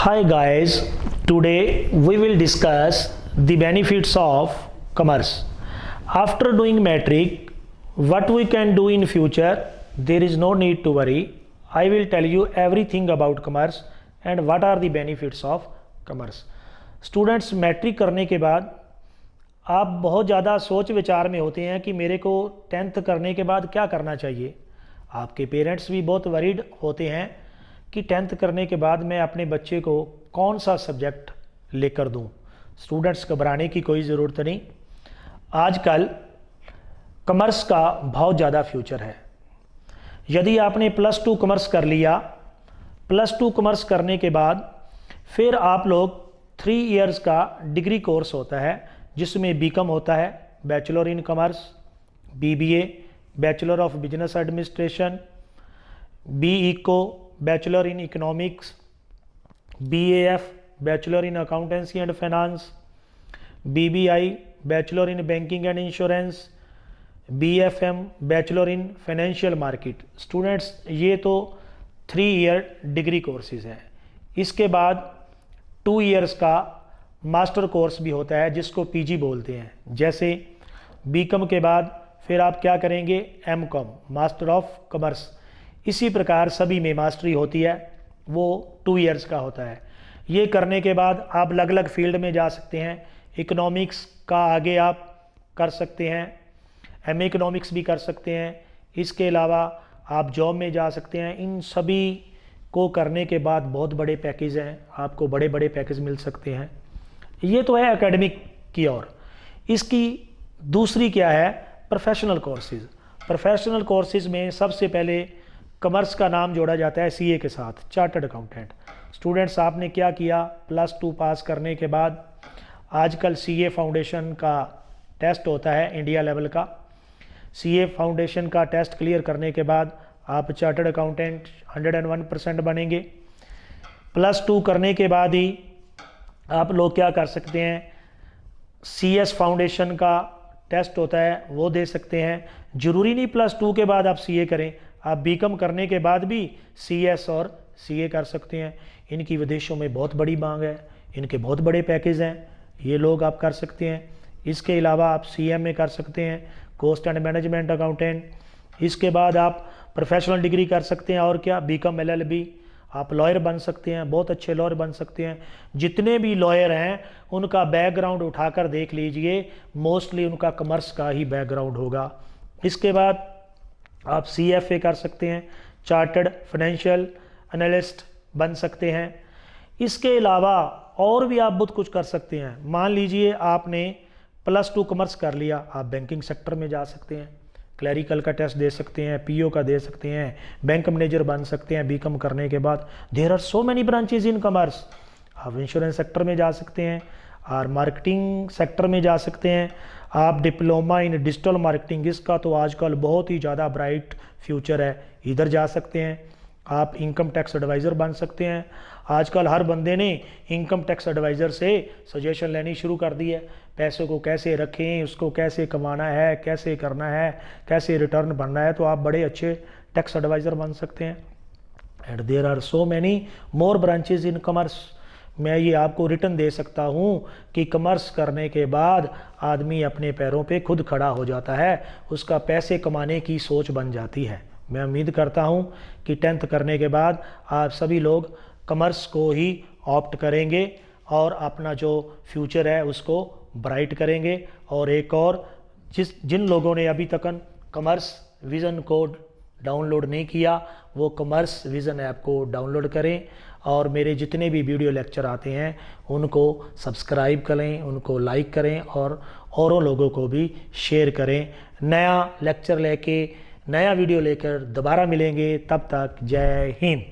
Hi guys, today we will discuss the benefits of commerce. After doing metric, what we can do in future, there is no need to worry. I will tell you everything about commerce and what are the benefits of commerce. Students matric करने के बाद आप बहुत ज़्यादा सोच विचार में होते हैं कि मेरे को 10th करने के बाद क्या करना चाहिए। आपके पेरेंट्स भी बहुत वरीड होते हैं कि 10th करने के बाद मैं अपने बच्चे को कौन सा सब्जेक्ट लेकर दूं। स्टूडेंट्स घबराने की कोई ज़रूरत नहीं। आजकल कॉमर्स का बहुत ज़्यादा फ्यूचर है। यदि आपने +2 कॉमर्स कर लिया, +2 कॉमर्स करने के बाद फिर आप लोग 3 इयर्स का डिग्री कोर्स होता है जिसमें बीकॉम होता है, bachelor in commerce, BBA bachelor of business administration, BEco bachelor in economics, BAF bachelor in accountancy and finance, BBI bachelor in banking and insurance, BFM bachelor in financial market. Students ये तो 3 year degree courses हैं। इसके बाद 2 years का master course भी होता है जिसको PG बोलते हैं। जैसे बीकॉम के बाद फिर आप क्या करेंगे, MCOM मास्टर ऑफ कॉमर्स। इसी प्रकार सभी में मास्टरी होती है, वो 2 इयर्स का होता है। ये करने के बाद आप अलग अलग फील्ड में जा सकते हैं। इकोनॉमिक्स का आगे आप कर सकते हैं, MA इकोनॉमिक्स भी कर सकते हैं। इसके अलावा आप जॉब में जा सकते हैं। इन सभी को करने के बाद बहुत बड़े पैकेज हैं, आपको बड़े बड़े पैकेज मिल सकते हैं। ये तो है एकेडमिक की ओर। इसकी दूसरी क्या है, प्रोफेशनल कोर्सेज। प्रोफेशनल कोर्सेज में सबसे पहले कॉमर्स का नाम जोड़ा जाता है CA के साथ, चार्टर्ड अकाउंटेंट। स्टूडेंट्स आपने क्या किया, +2 पास करने के बाद आजकल CA फाउंडेशन का टेस्ट होता है इंडिया लेवल का। CA फाउंडेशन का टेस्ट क्लियर करने के बाद आप चार्टर्ड अकाउंटेंट 101% बनेंगे। +2 करने के बाद ही आप लोग क्या कर सकते हैं, CS फाउंडेशन का टेस्ट होता है वो दे सकते हैं। ज़रूरी नहीं +2 के बाद आप CA करें, आप बीकॉम करने के बाद भी CS और CA कर सकते हैं। इनकी विदेशों में बहुत बड़ी मांग है, इनके बहुत बड़े पैकेज हैं, ये लोग आप कर सकते हैं। इसके अलावा आप CMA कर सकते हैं, कॉस्ट एंड मैनेजमेंट अकाउंटेंट। इसके बाद आप प्रोफेशनल डिग्री कर सकते हैं और क्या, बीकॉम LLB। आप लॉयर बन सकते हैं, बहुत अच्छे लॉयर बन सकते हैं। जितने भी लॉयर हैं उनका बैकग्राउंड उठाकर देख लीजिए, मोस्टली उनका कॉमर्स का ही बैकग्राउंड होगा। इसके बाद आप CFA कर सकते हैं, चार्टर्ड फाइनेंशियल एनालिस्ट बन सकते हैं। इसके अलावा और भी आप बहुत कुछ कर सकते हैं। मान लीजिए आपने +2 कॉमर्स कर लिया, आप बैंकिंग सेक्टर में जा सकते हैं, क्लरिकल का टेस्ट दे सकते हैं, PO का दे सकते हैं, बैंक मैनेजर बन सकते हैं बीकॉम करने के बाद। There are so many branches in commerce. आप इंश्योरेंस सेक्टर में जा सकते हैं और मार्केटिंग सेक्टर में जा सकते हैं। आप डिप्लोमा इन डिजिटल मार्केटिंग, इसका तो आजकल बहुत ही ज़्यादा ब्राइट फ्यूचर है, इधर जा सकते हैं। आप इनकम टैक्स एडवाइज़र बन सकते हैं। आजकल हर बंदे ने इनकम टैक्स एडवाइज़र से सजेशन लेनी शुरू कर दी है, पैसों को कैसे रखें, उसको कैसे कमाना है, कैसे करना है, कैसे रिटर्न भरना है। तो आप बड़े अच्छे टैक्स एडवाइज़र बन सकते हैं। And there are so many more branches in commerce. मैं ये आपको रिटर्न दे सकता हूँ कि कॉमर्स करने के बाद आदमी अपने पैरों पे खुद खड़ा हो जाता है, उसका पैसे कमाने की सोच बन जाती है। मैं उम्मीद करता हूँ कि 10th करने के बाद आप सभी लोग कॉमर्स को ही ऑप्ट करेंगे और अपना जो फ्यूचर है उसको ब्राइट करेंगे। और एक और, जिन लोगों ने अभी तक कॉमर्स विज़न को डाउनलोड नहीं किया, वो कॉमर्स विज़न ऐप को डाउनलोड करें और मेरे जितने भी वीडियो लेक्चर आते हैं उनको सब्सक्राइब करें, उनको लाइक करें और औरों लोगों को भी शेयर करें। नया लेक्चर लेके, नया वीडियो लेकर दोबारा मिलेंगे, तब तक जय हिंद।